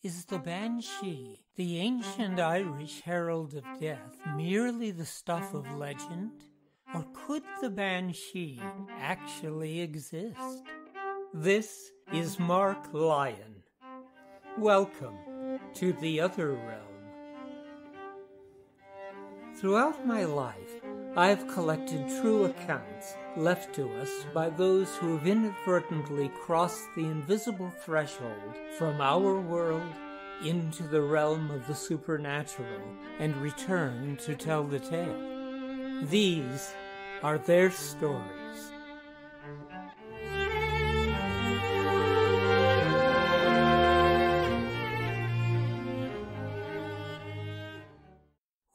Is the Banshee, the ancient Irish herald of death, merely the stuff of legend? Or could the Banshee actually exist? This is Mark Lyon. Welcome to the other realm. Throughout my life, I have collected true accounts left to us by those who have inadvertently crossed the invisible threshold from our world into the realm of the supernatural and returned to tell the tale. These are their stories.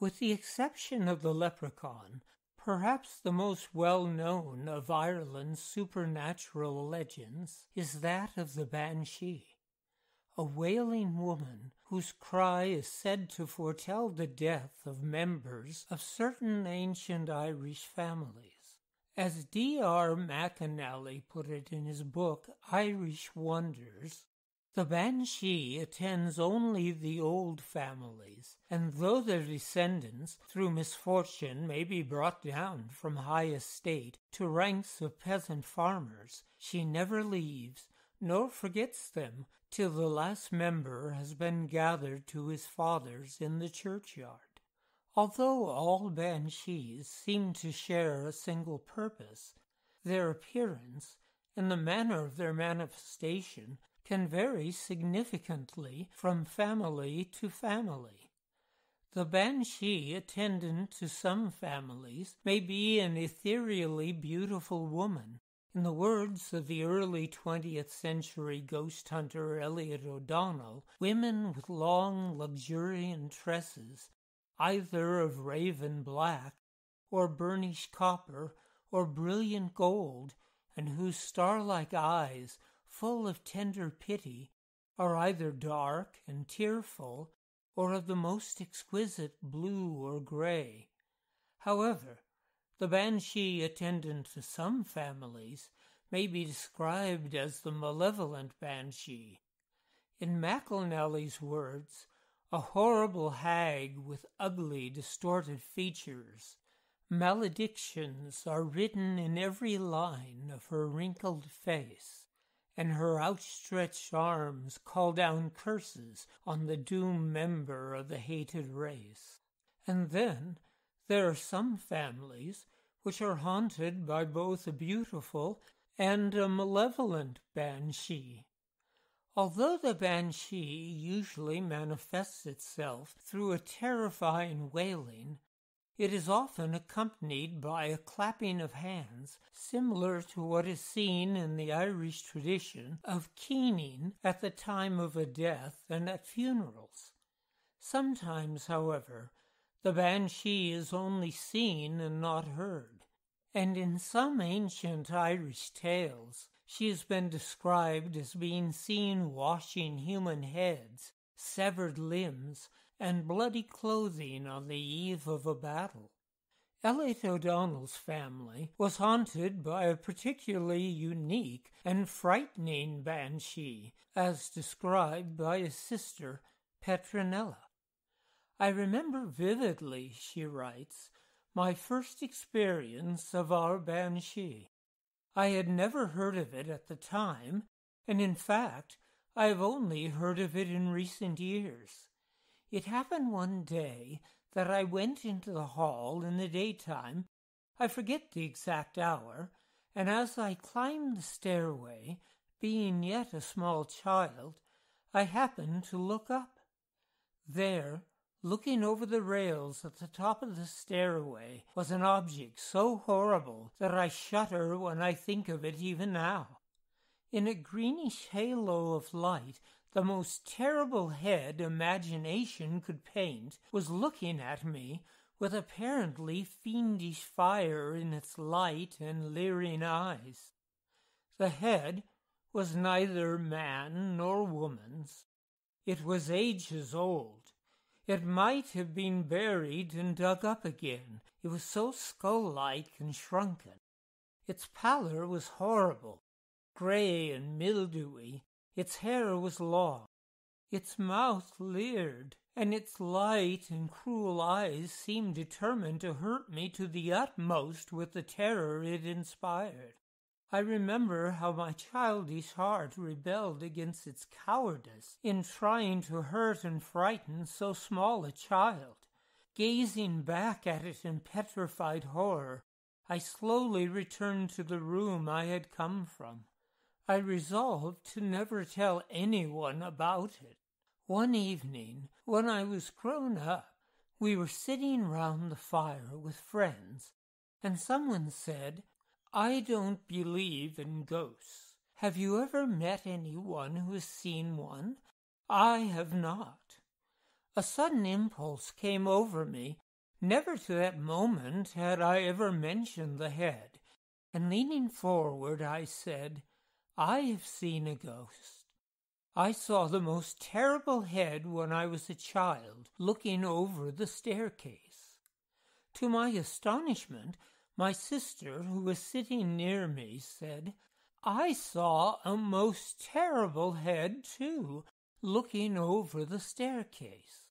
With the exception of the leprechaun, perhaps the most well-known of Ireland's supernatural legends is that of the Banshee, a wailing woman whose cry is said to foretell the death of members of certain ancient Irish families. As D.R. McAnally put it in his book Irish Wonders, the Banshee attends only the old families, and though their descendants, through misfortune, may be brought down from high estate to ranks of peasant farmers, she never leaves, nor forgets them, till the last member has been gathered to his fathers in the churchyard. Although all Banshees seem to share a single purpose, their appearance and the manner of their manifestation can vary significantly from family to family. The Banshee attendant to some families may be an ethereally beautiful woman. In the words of the early 20th century ghost hunter Elliot O'Donnell, women with long, luxuriant tresses, either of raven black, or burnished copper, or brilliant gold, and whose star-like eyes, full of tender pity, are either dark and tearful, or of the most exquisite blue or gray. However, the Banshee attendant to some families may be described as the malevolent Banshee. In McAnally's words, a horrible hag with ugly, distorted features. Maledictions are written in every line of her wrinkled face, and her outstretched arms call down curses on the doomed member of the hated race. And then there are some families which are haunted by both a beautiful and a malevolent Banshee. Although the Banshee usually manifests itself through a terrifying wailing, it is often accompanied by a clapping of hands, similar to what is seen in the Irish tradition of keening at the time of a death and at funerals. Sometimes, however, the Banshee is only seen and not heard, and in some ancient Irish tales she has been described as being seen washing human heads, severed limbs, and bloody clothing on the eve of a battle. Elliot O'Donnell's family was haunted by a particularly unique and frightening Banshee, as described by his sister Petronella. I remember vividly, she writes, my first experience of our Banshee. I had never heard of it at the time, and in fact, I have only heard of it in recent years. It happened one day that I went into the hall in the daytime, I forget the exact hour, and as I climbed the stairway, being yet a small child, I happened to look up. There, looking over the rails at the top of the stairway, was an object so horrible that I shudder when I think of it even now. In a greenish halo of light, the most terrible head imagination could paint was looking at me with apparently fiendish fire in its light and leering eyes. The head was neither man nor woman's. It was ages old. It might have been buried and dug up again. It was so skull-like and shrunken. Its pallor was horrible, gray and mildewy. Its hair was long. Its mouth leered, and its light and cruel eyes seemed determined to hurt me to the utmost with the terror it inspired. I remember how my childish heart rebelled against its cowardice in trying to hurt and frighten so small a child. Gazing back at it in petrified horror, I slowly returned to the room I had come from. I resolved to never tell anyone about it. One evening, when I was grown up, we were sitting round the fire with friends, and someone said, "I don't believe in ghosts. Have you ever met anyone who has seen one? I have not." A sudden impulse came over me. Never to that moment had I ever mentioned the head, and leaning forward I said, "I have seen a ghost. I saw the most terrible head when I was a child, looking over the staircase." To my astonishment, my sister, who was sitting near me, said, "I saw a most terrible head, too, looking over the staircase."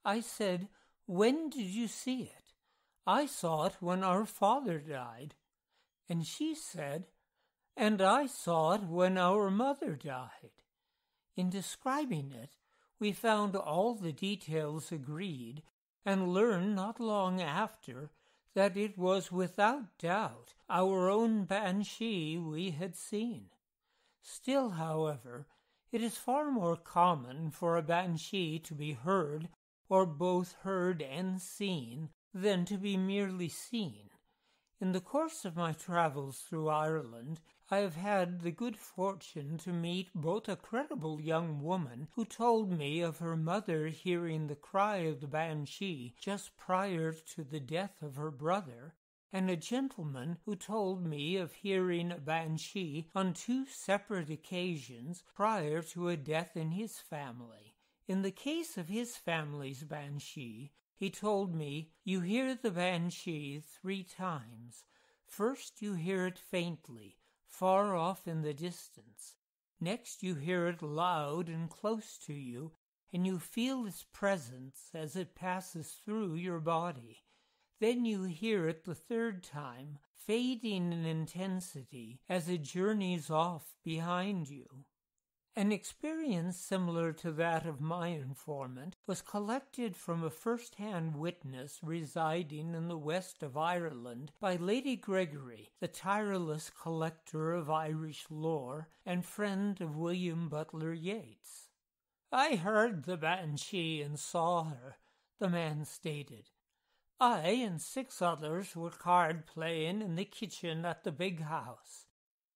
I said, "When did you see it?" "I saw it when our father died." And she said, "And I saw it when our mother died." In describing it, we found all the details agreed, and learned not long after that it was without doubt our own Banshee we had seen. Still, however, it is far more common for a Banshee to be heard, or both heard and seen, than to be merely seen. In the course of my travels through Ireland, I have had the good fortune to meet both a credible young woman who told me of her mother hearing the cry of the Banshee just prior to the death of her brother, and a gentleman who told me of hearing a Banshee on 2 separate occasions prior to a death in his family. In the case of his family's Banshee, he told me, "You hear the Banshee 3 times. First you hear it faintly, far off in the distance. Next you hear it loud and close to you, and you feel its presence as it passes through your body. Then you hear it the 3rd time, fading in intensity as it journeys off behind you." An experience similar to that of my informant was collected from a first-hand witness residing in the west of Ireland by Lady Gregory, the tireless collector of Irish lore and friend of William Butler Yeats. "I heard the Banshee and saw her," the man stated. "I and 6 others were card-playing in the kitchen at the big house,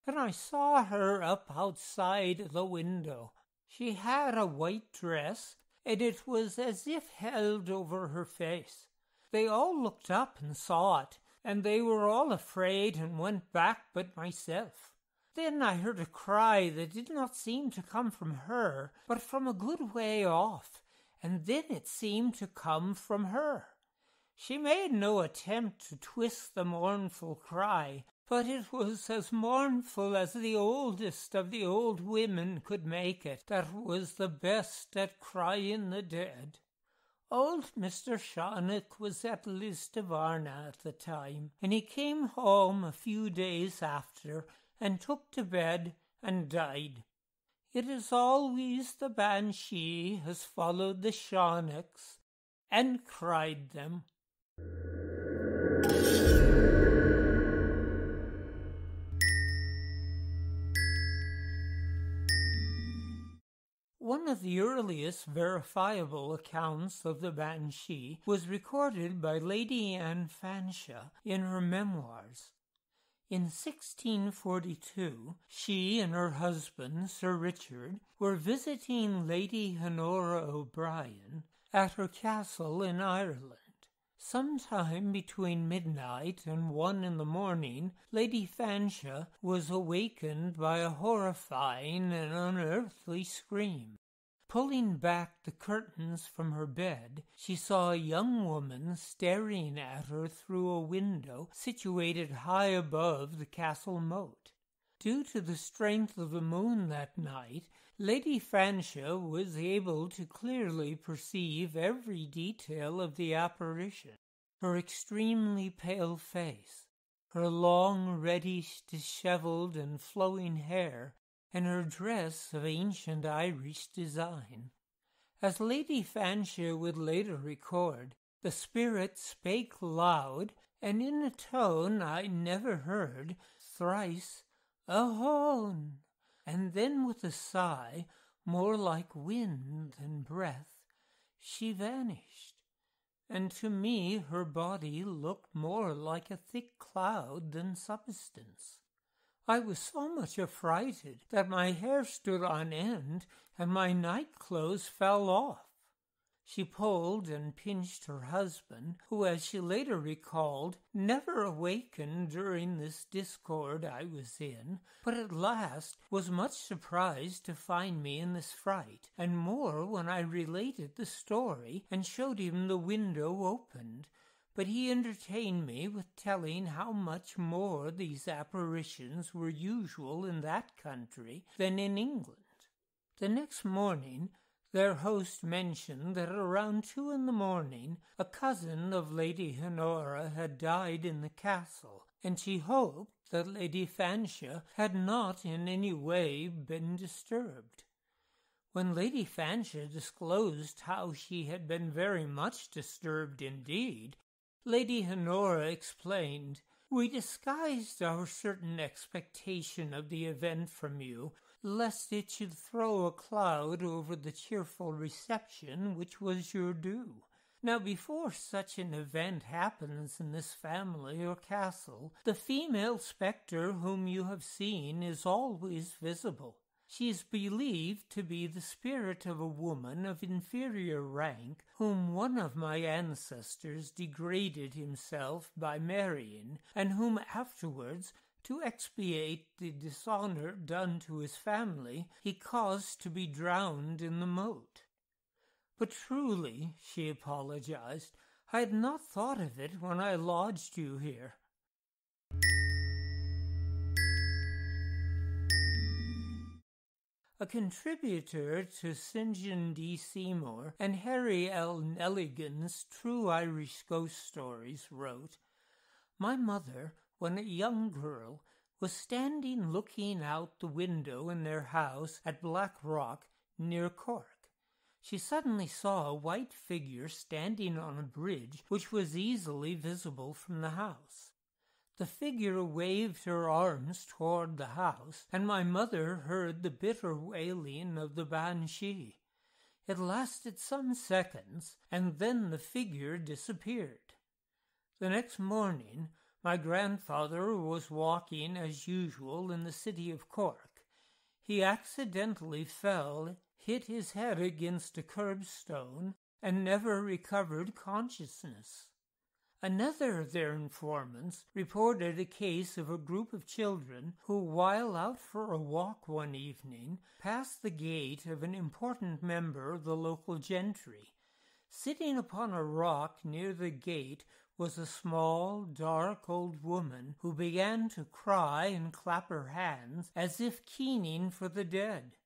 and I saw her up outside the window. She had a white dress, and it was as if held over her face. They all looked up and saw it, and they were all afraid and went back but myself. Then I heard a cry that did not seem to come from her, but from a good way off, and then it seemed to come from her. She made no attempt to twist the mournful cry, but it was as mournful as the oldest of the old women could make it, that was the best at crying the dead. Old Mr. Shawnock was at Listavarna at the time, and he came home a few days after, and took to bed and died. It is always the Banshee has followed the Shawnocks and cried them." One of the earliest verifiable accounts of the Banshee was recorded by Lady Anne Fanshawe in her memoirs. In 1642, she and her husband, Sir Richard, were visiting Lady Honora O'Brien at her castle in Ireland. Sometime between midnight and 1 in the morning, Lady Fanshawe was awakened by a horrifying and unearthly scream. Pulling back the curtains from her bed, she saw a young woman staring at her through a window situated high above the castle moat. Due to the strength of the moon that night, Lady Fanshawe was able to clearly perceive every detail of the apparition. Her extremely pale face, her long, reddish, dishevelled and flowing hair, and her dress of ancient Irish design. As Lady Fanshawe would later record, the spirit spake loud, and in a tone I never heard, thrice, "Ahone!" and then with a sigh, more like wind than breath, she vanished, and to me her body looked more like a thick cloud than substance. I was so much affrighted that my hair stood on end and my night clothes fell off. She pulled and pinched her husband, who, as she later recalled, never awakened during this discord I was in, but at last was much surprised to find me in this fright, and more when I related the story and showed him the window opened. But he entertained me with telling how much more these apparitions were usual in that country than in England. The next morning their host mentioned that around 2 a.m, a cousin of Lady Honora had died in the castle, and she hoped that Lady Fanshawe had not in any way been disturbed. When Lady Fanshawe disclosed how she had been very much disturbed indeed, Lady Honora explained, "We disguised our certain expectation of the event from you, lest it should throw a cloud over the cheerful reception which was your due. Now, before such an event happens in this family or castle, the female spectre whom you have seen is always visible. She is believed to be the spirit of a woman of inferior rank, whom one of my ancestors degraded himself by marrying, and whom afterwards, to expiate the dishonor done to his family, he caused to be drowned in the moat. But truly," she apologized, "I had not thought of it when I lodged you here." A contributor to St. John D. Seymour and Harry L. Nelligan's True Irish Ghost Stories wrote, "My mother, when a young girl, was standing looking out the window in their house at Black Rock near Cork. She suddenly saw a white figure standing on a bridge which was easily visible from the house. The figure waved her arms toward the house, and my mother heard the bitter wailing of the Banshee. It lasted some seconds, and then the figure disappeared. The next morning, my grandfather was walking as usual in the city of Cork. He accidentally fell, hit his head against a curbstone, and never recovered consciousness. Another of their informants reported a case of a group of children who, while out for a walk one evening, passed the gate of an important member of the local gentry. Sitting upon a rock near the gate was a small, dark old woman who began to cry and clap her hands as if keening for the dead.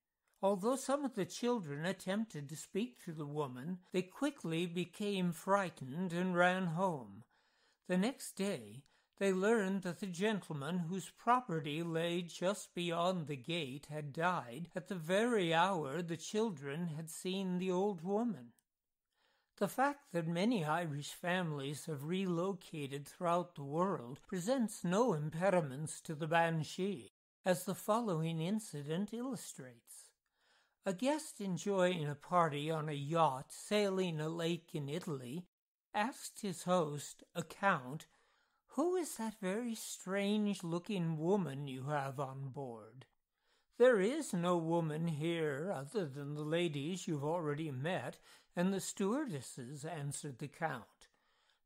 Although some of the children attempted to speak to the woman, they quickly became frightened and ran home. The next day, they learned that the gentleman whose property lay just beyond the gate had died at the very hour the children had seen the old woman. The fact that many Irish families have relocated throughout the world presents no impediments to the Banshee, as the following incident illustrates. A guest enjoying a party on a yacht sailing a lake in Italy asked his host, a count, "Who is that very strange-looking woman you have on board?" "There is no woman here other than the ladies you've already met and the stewardesses," answered the count.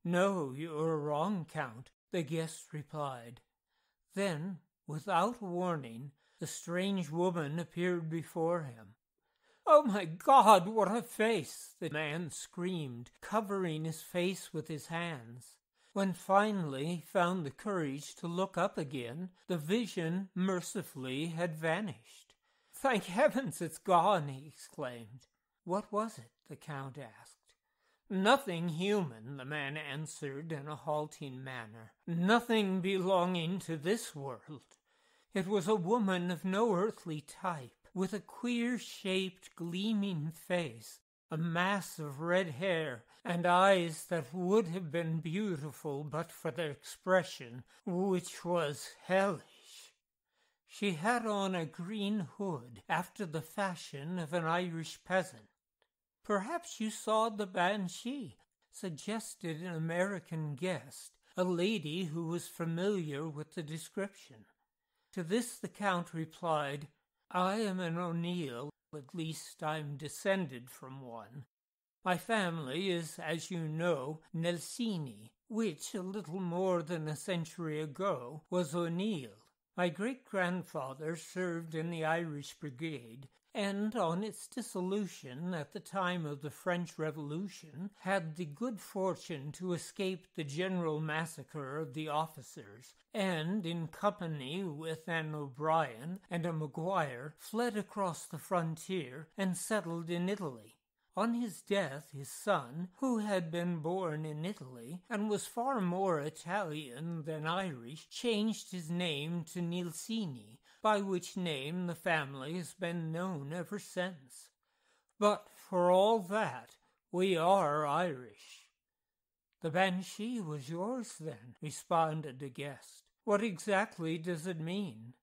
"No, you are wrong, count," the guest replied. Then, without warning, the strange woman appeared before him. "Oh, my God, what a face!" the man screamed, covering his face with his hands. When finally he found the courage to look up again, the vision mercifully had vanished. "Thank heavens it's gone," he exclaimed. "What was it?" the Count asked. "Nothing human," the man answered in a halting manner. "Nothing belonging to this world. It was a woman of no earthly type, with a queer-shaped, gleaming face, a mass of red hair, and eyes that would have been beautiful but for their expression, which was hellish. She had on a green hood, after the fashion of an Irish peasant. "Perhaps you saw the Banshee," suggested an American guest, a lady who was familiar with the description. To this the Count replied, "I am an O'Neill, at least I am descended from one. My family is, as you know, Nelsini, which, a little more than a century ago, was O'Neill. My great-grandfather served in the Irish Brigade, and on its dissolution at the time of the French Revolution had the good fortune to escape the general massacre of the officers, and, in company with an O'Brien and a Maguire, fled across the frontier and settled in Italy. On his death, his son, who had been born in Italy and was far more Italian than Irish, changed his name to Nelsini, by which name the family has been known ever since. But for all that, we are Irish." "The Banshee was yours, then," responded the guest. "What exactly does it mean?"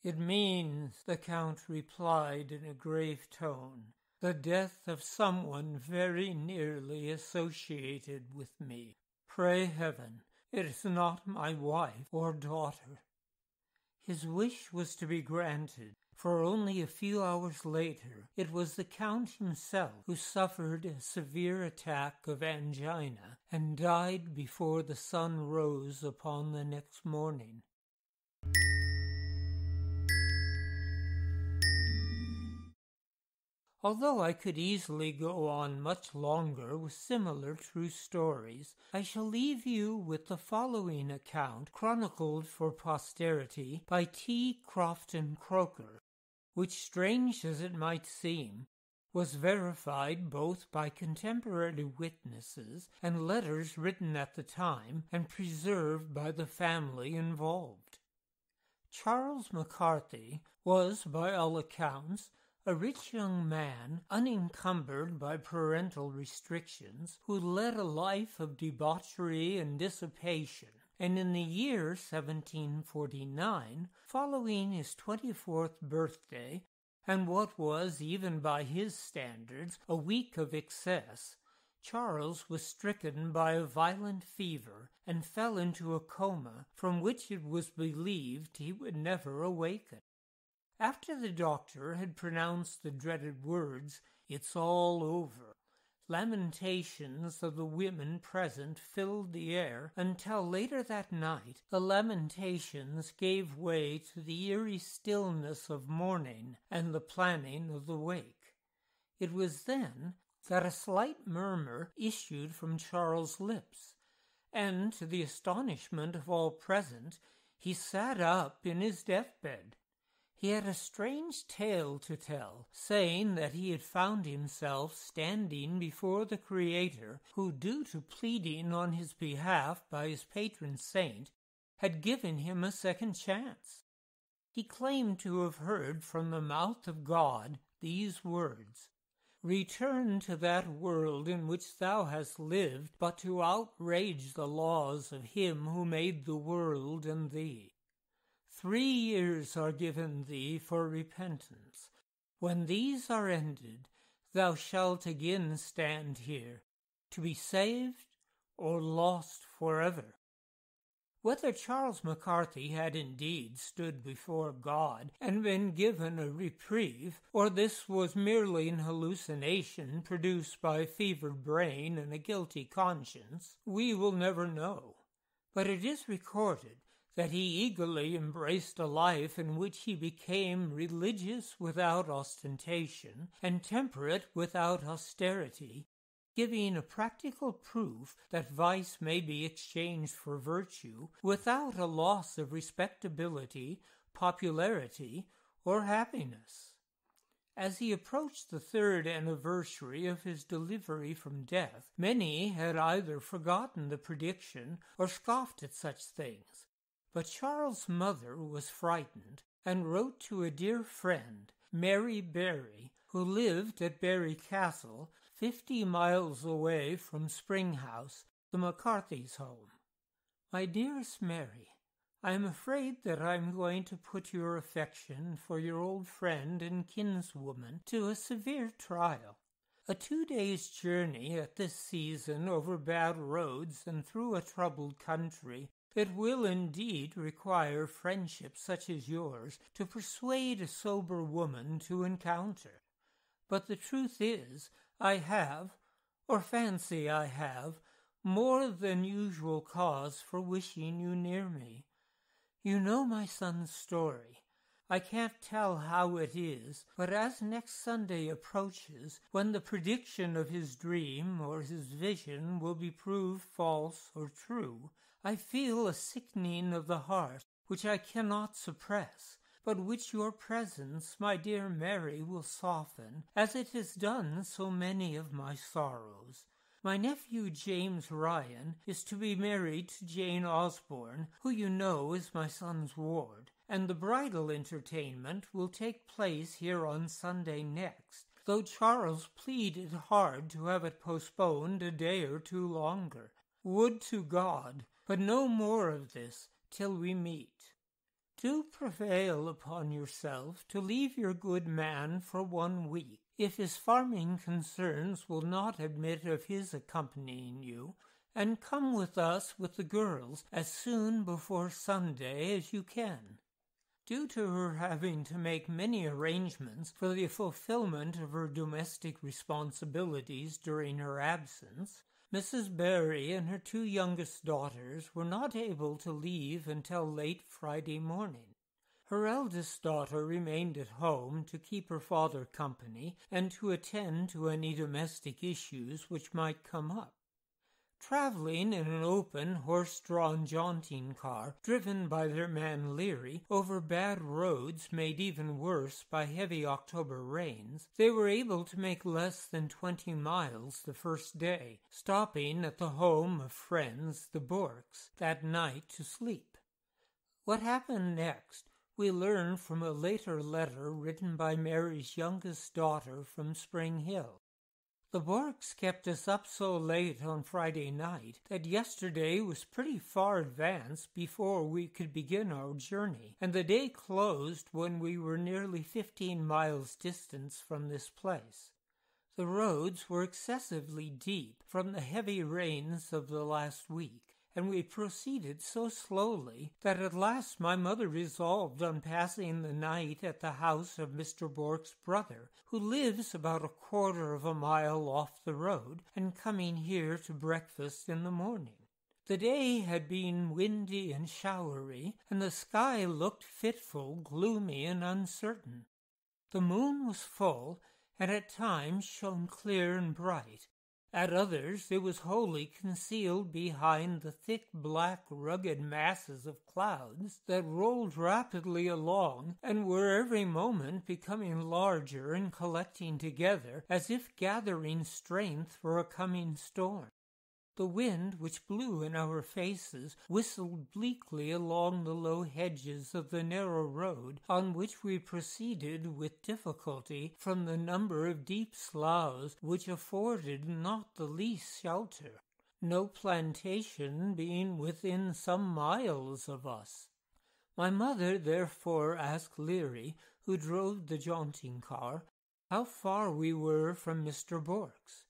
"It means," the Count replied in a grave tone, "the death of someone very nearly associated with me. Pray heaven it is not my wife or daughter." His wish was to be granted, for only a few hours later it was the Count himself who suffered a severe attack of angina and died before the sun rose upon the next morning. Although I could easily go on much longer with similar true stories, I shall leave you with the following account chronicled for posterity by T. Crofton Croker, which, strange as it might seem, was verified both by contemporary witnesses and letters written at the time and preserved by the family involved. Charles McCarthy was, by all accounts, a rich young man, unencumbered by parental restrictions, who led a life of debauchery and dissipation, and in the year 1749, following his 24th birthday, and what was, even by his standards, a week of excess, Charles was stricken by a violent fever and fell into a coma from which it was believed he would never awaken. After the doctor had pronounced the dreaded words, "It's all over," lamentations of the women present filled the air until later that night the lamentations gave way to the eerie stillness of mourning and the planning of the wake. It was then that a slight murmur issued from Charles' lips, and to the astonishment of all present, he sat up in his deathbed. He had a strange tale to tell, saying that he had found himself standing before the Creator, who, due to pleading on his behalf by his patron saint, had given him a second chance. He claimed to have heard from the mouth of God these words, "Return to that world in which thou hast lived, but to outrage the laws of him who made the world and thee. 3 years are given thee for repentance. When these are ended, thou shalt again stand here, to be saved or lost forever." Whether Charles McCarthy had indeed stood before God and been given a reprieve, or this was merely an hallucination produced by a fevered brain and a guilty conscience, we will never know. But it is recorded that he eagerly embraced a life in which he became religious without ostentation and temperate without austerity, giving a practical proof that vice may be exchanged for virtue without a loss of respectability, popularity, or happiness. As he approached the 3rd anniversary of his delivery from death, many had either forgotten the prediction or scoffed at such things. But Charles' mother was frightened and wrote to a dear friend, Mary Barry, who lived at Barry Castle, 50 miles away from Spring House, the McCarthy's home. My dearest Mary, I am afraid that I am going to put your affection for your old friend and kinswoman to a severe trial. A 2 days' journey at this season over bad roads and through a troubled country, it will indeed require friendship such as yours to persuade a sober woman to encounter. But the truth is, I have, or fancy I have, more than usual cause for wishing you near me. You know my son's story. I can't tell how it is, but as next Sunday approaches, when the prediction of his dream or his vision will be proved false or true, I feel a sickening of the heart which I cannot suppress, but which your presence, my dear Mary, will soften, as it has done so many of my sorrows. My nephew James Ryan is to be married to Jane Osborne, who you know is my son's ward, and the bridal entertainment will take place here on Sunday next, though Charles pleaded hard to have it postponed a day or 2 longer. Would to God, but no more of this till we meet. Do prevail upon yourself to leave your good man for 1 week, if his farming concerns will not admit of his accompanying you, and come with us with the girls as soon before Sunday as you can. Due to her having to make many arrangements for the fulfillment of her domestic responsibilities during her absence, Mrs. Barry and her 2 youngest daughters were not able to leave until late Friday morning. Her eldest daughter remained at home to keep her father company and to attend to any domestic issues which might come up. Traveling in an open, horse-drawn jaunting car, driven by their man Leary, over bad roads made even worse by heavy October rains, they were able to make less than 20 miles the first day, stopping at the home of friends, the Borks, that night to sleep. What happened next we learn from a later letter written by Mary's youngest daughter from Spring Hill. The Borks kept us up so late on Friday night that yesterday was pretty far advanced before we could begin our journey, and the day closed when we were nearly 15 miles distant from this place. The roads were excessively deep from the heavy rains of the last week, and we proceeded so slowly that at last my mother resolved on passing the night at the house of Mr. Bork's brother, who lives about 1/4 of a mile off the road, and coming here to breakfast in the morning. The day had been windy and showery, and the sky looked fitful, gloomy, and uncertain. The moon was full, and at times shone clear and bright. At others it was wholly concealed behind the thick, black, rugged masses of clouds that rolled rapidly along and were every moment becoming larger and collecting together as if gathering strength for a coming storm. The wind, which blew in our faces, whistled bleakly along the low hedges of the narrow road on which we proceeded with difficulty from the number of deep sloughs which afforded not the least shelter, no plantation being within some miles of us. My mother therefore asked Leary, who drove the jaunting car, how far we were from Mr. Bork's.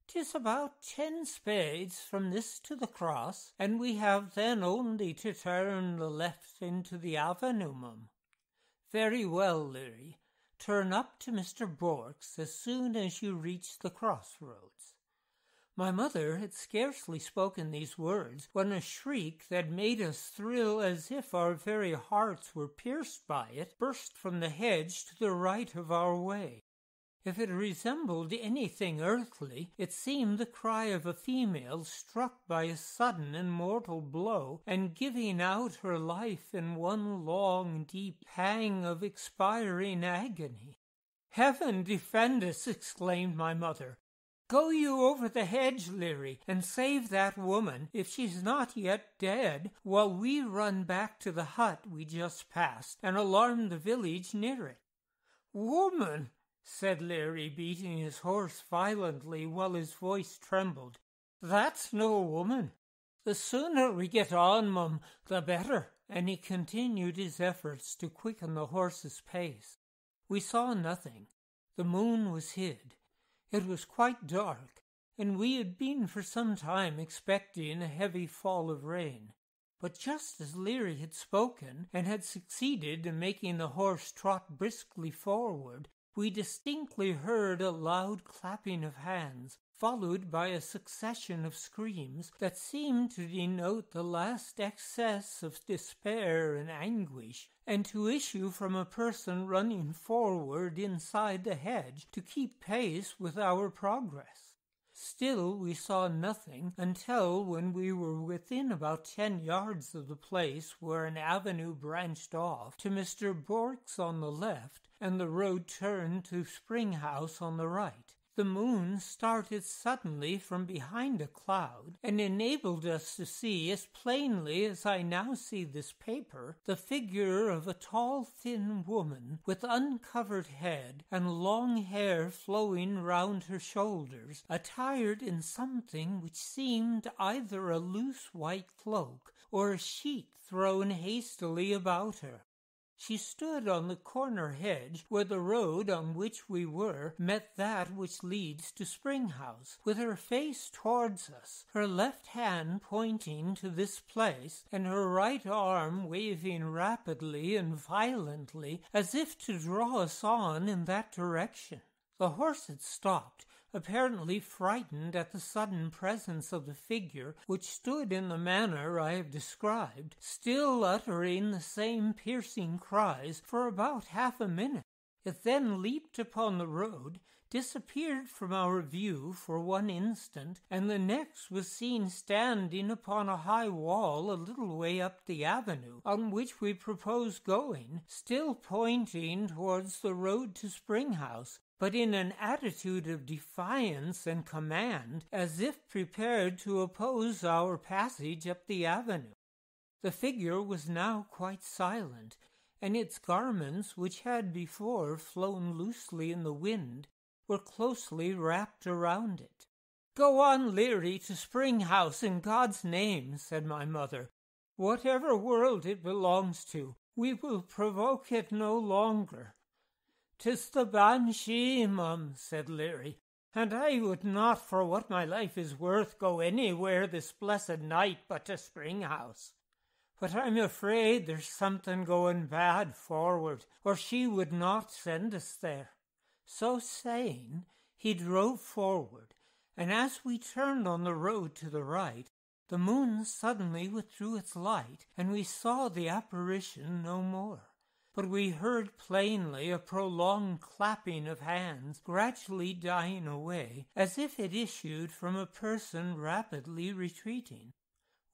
"'Tis about 10 spades from this to the cross, and we have then only to turn the left into the avenue, mum." "Very well, Leary. Turn up to Mr. Bork's as soon as you reach the crossroads." My mother had scarcely spoken these words when a shriek that made us thrill as if our very hearts were pierced by it burst from the hedge to the right of our way. If it resembled anything earthly, it seemed the cry of a female struck by a sudden and mortal blow, and giving out her life in one long, deep pang of expiring agony. "Heaven defend us!" exclaimed my mother. "Go you over the hedge, Leary, and save that woman, if she's not yet dead, while we run back to the hut we just passed, and alarm the village near it." "Woman!" said Leary, beating his horse violently while his voice trembled. "That's no woman. The sooner we get on, mum, the better." And he continued his efforts to quicken the horse's pace. We saw nothing. The moon was hid. It was quite dark, and we had been for some time expecting a heavy fall of rain. But just as Leary had spoken, and had succeeded in making the horse trot briskly forward, we distinctly heard a loud clapping of hands, followed by a succession of screams that seemed to denote the last excess of despair and anguish, and to issue from a person running forward inside the hedge to keep pace with our progress. Still we saw nothing until, when we were within about 10 yards of the place where an avenue branched off to Mr. Bourke's on the left and the road turned to Spring House on the right, the moon started suddenly from behind a cloud and enabled us to see as plainly as I now see this paper the figure of a tall, thin woman with uncovered head and long hair flowing round her shoulders, attired in something which seemed either a loose white cloak or a sheet thrown hastily about her. She stood on the corner hedge where the road on which we were met that which leads to Spring House, with her face towards us, her left hand pointing to this place, and her right arm waving rapidly and violently as if to draw us on in that direction. The horse had stopped, apparently frightened at the sudden presence of the figure, which stood in the manner I have described, still uttering the same piercing cries for about half a minute. It then leaped upon the road, disappeared from our view for one instant, and the next was seen standing upon a high wall a little way up the avenue on which we proposed going, still pointing towards the road to Spring House, but in an attitude of defiance and command, as if prepared to oppose our passage up the avenue. The figure was now quite silent, and its garments, which had before flown loosely in the wind, were closely wrapped around it. "Go on, Leary, to Spring House, in God's name," said my mother. "Whatever world it belongs to, we will provoke it no longer." "'Tis the Banshee, mum," said Leary, "and I would not, for what my life is worth, go anywhere this blessed night but to Spring House. But I'm afraid there's something going bad forward, or she would not send us there." So saying, he drove forward, and as we turned on the road to the right, the moon suddenly withdrew its light, and we saw the apparition no more. But we heard plainly a prolonged clapping of hands gradually dying away, as if it issued from a person rapidly retreating.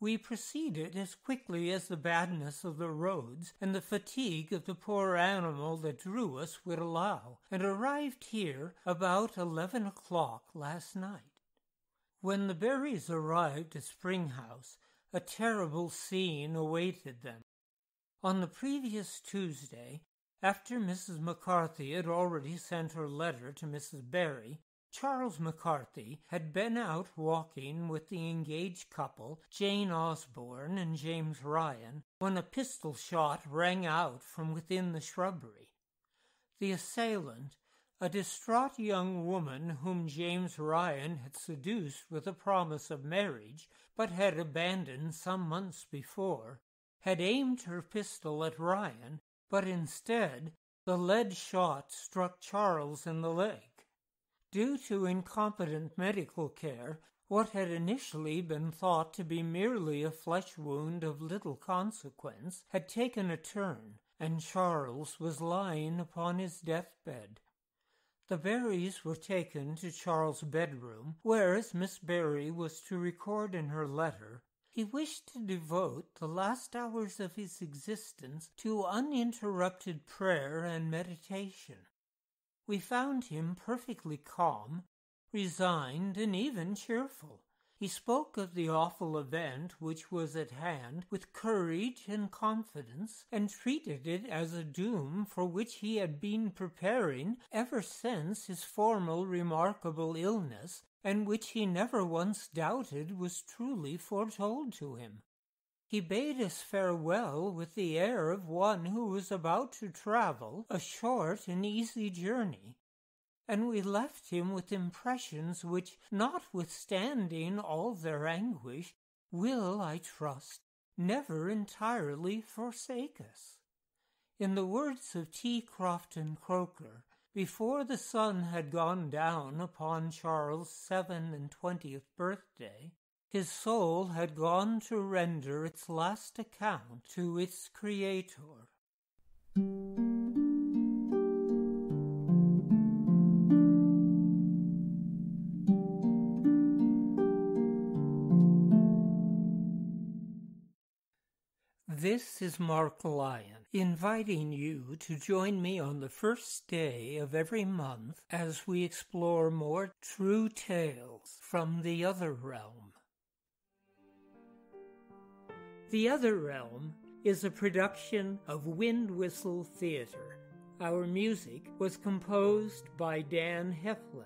We proceeded as quickly as the badness of the roads and the fatigue of the poor animal that drew us would allow, and arrived here about 11 o'clock last night. When the Berrys arrived at Spring House, a terrible scene awaited them. On the previous Tuesday, after Mrs. McCarthy had already sent her letter to Mrs. Berry, Charles McCarthy had been out walking with the engaged couple, Jane Osborne and James Ryan, when a pistol shot rang out from within the shrubbery. The assailant, a distraught young woman whom James Ryan had seduced with a promise of marriage, but had abandoned some months before, had aimed her pistol at Ryan, but instead the lead shot struck Charles in the leg. Due to incompetent medical care, what had initially been thought to be merely a flesh wound of little consequence had taken a turn, and Charles was lying upon his deathbed. The Barrys were taken to Charles' bedroom, where, as Miss Barry was to record in her letter, he wished to devote the last hours of his existence to uninterrupted prayer and meditation. We found him perfectly calm, resigned, and even cheerful. He spoke of the awful event which was at hand with courage and confidence, and treated it as a doom for which he had been preparing ever since his former remarkable illness, and which he never once doubted was truly foretold to him. He bade us farewell with the air of one who was about to travel a short and easy journey, and we left him with impressions which, notwithstanding all their anguish, will, I trust, never entirely forsake us. In the words of T. Crofton Croker, before the sun had gone down upon Charles' 27th birthday, his soul had gone to render its last account to its Creator. This is Mark Lyon, inviting you to join me on the first day of every month as we explore more true tales from the other realm. The Other Realm is a production of Wind Whistle Theater. Our music was composed by Dan Heflin.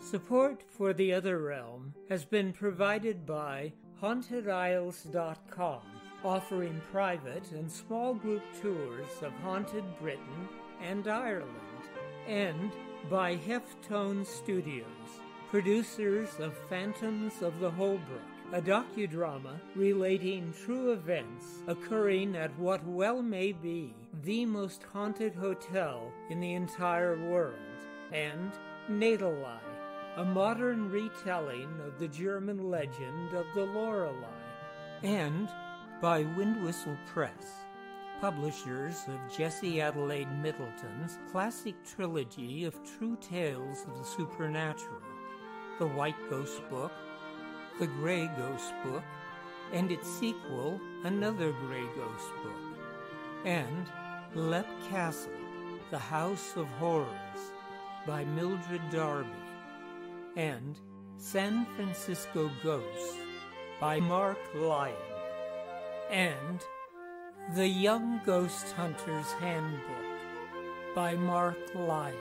Support for The Other Realm has been provided by HauntedIsles.com, offering private and small group tours of haunted Britain and Ireland, and by Heftone Studios, producers of Phantoms of the Holbrook, a docudrama relating true events occurring at what well may be the most haunted hotel in the entire world, and Nadelei, a modern retelling of the German legend of the Lorelei, and by Windwhistle Press, publishers of Jessie Adelaide Middleton's classic trilogy of true tales of the supernatural, The White Ghost Book, The Grey Ghost Book, and its sequel, Another Grey Ghost Book, and Leap Castle, The House of Horrors, by Mildred Darby, and San Francisco Ghosts by Mark Lyon, and The Young Ghost Hunter's Handbook by Mark Lyon.